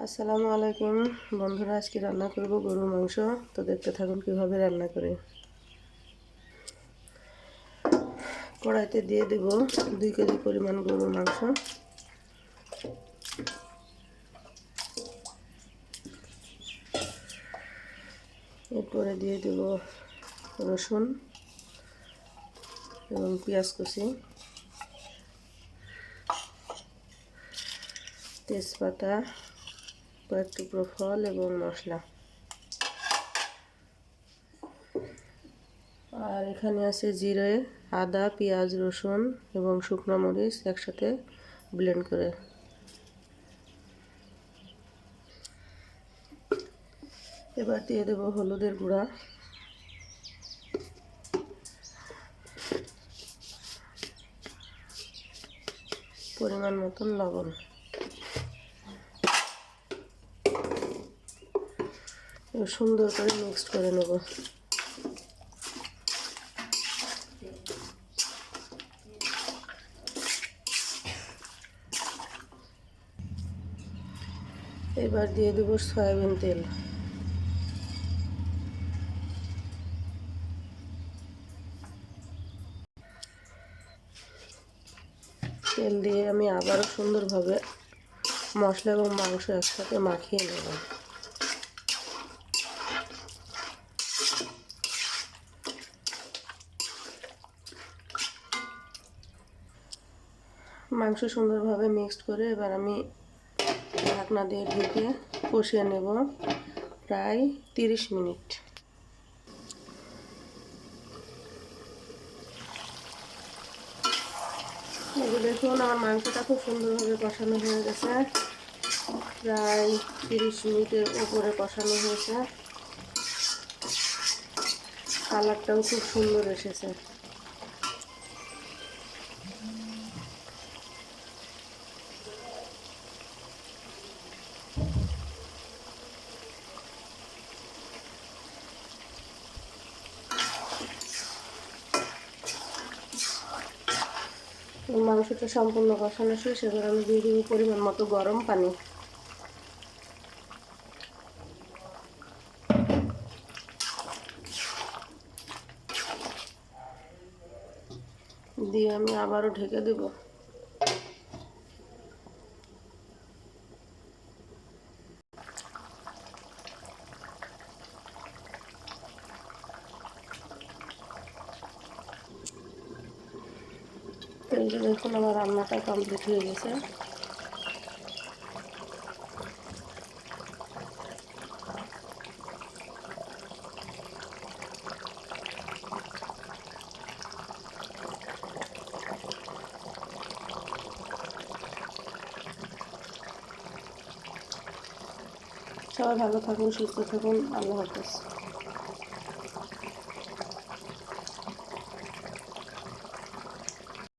আসসালামু আলাইকুম বন্ধুরা, আজকে রান্না করব গরুর মাংস। তো দেখতে থাকুন কিভাবে রান্না করি। কড়াইতে দিয়ে দেব 2 কেজি পরিমাণ গরুর মাংস। এরপরে দিয়ে দেব রসুন এবং পেঁয়াজ কুচি, তেজপাতা, কয়েক টুকরো ফল এবং মশলা। আর এখানে আছে জিরে, আদা, পেঁয়াজ, রসুন এবং শুকনো মরিচ একসাথে ব্লেন্ড করে। এবার দিয়ে দেব হলুদের গুঁড়া, পরিমাণ মতন লবণ। সুন্দর করে মিক্সড করে নেব। এবার দিয়ে দেব সয়াবিন তেল। তেল দিয়ে আমি আবারও সুন্দরভাবে মশলা এবং মাংস একসাথে মাখিয়ে নেব। মাংস সুন্দরভাবে মিক্সড করে এবার আমি ঢাকনা দিয়ে ঢেকে কষিয়ে নেব প্রায় 30 মিনিট। দেখুন আমার মাংসটা খুব সুন্দরভাবে কষানো হয়ে গেছে, প্রায় 30 মিনিটের উপরে কষানো হয়েছে। কালারটাও খুব সুন্দর এসেছে। মাংসটা সম্পূর্ণ কষানো শেষ। এবার আমি দিয়ে দেবো পরিমাণ মতো গরম পানি। দিয়ে আমি আবারও ঢেকে দেব। এই যে দেখুন আমার রান্নাটা কমপ্লিট হয়ে গেছে। সবাই ভালো থাকুন, সুস্থ থাকুন। আল্লাহ হাফেজ।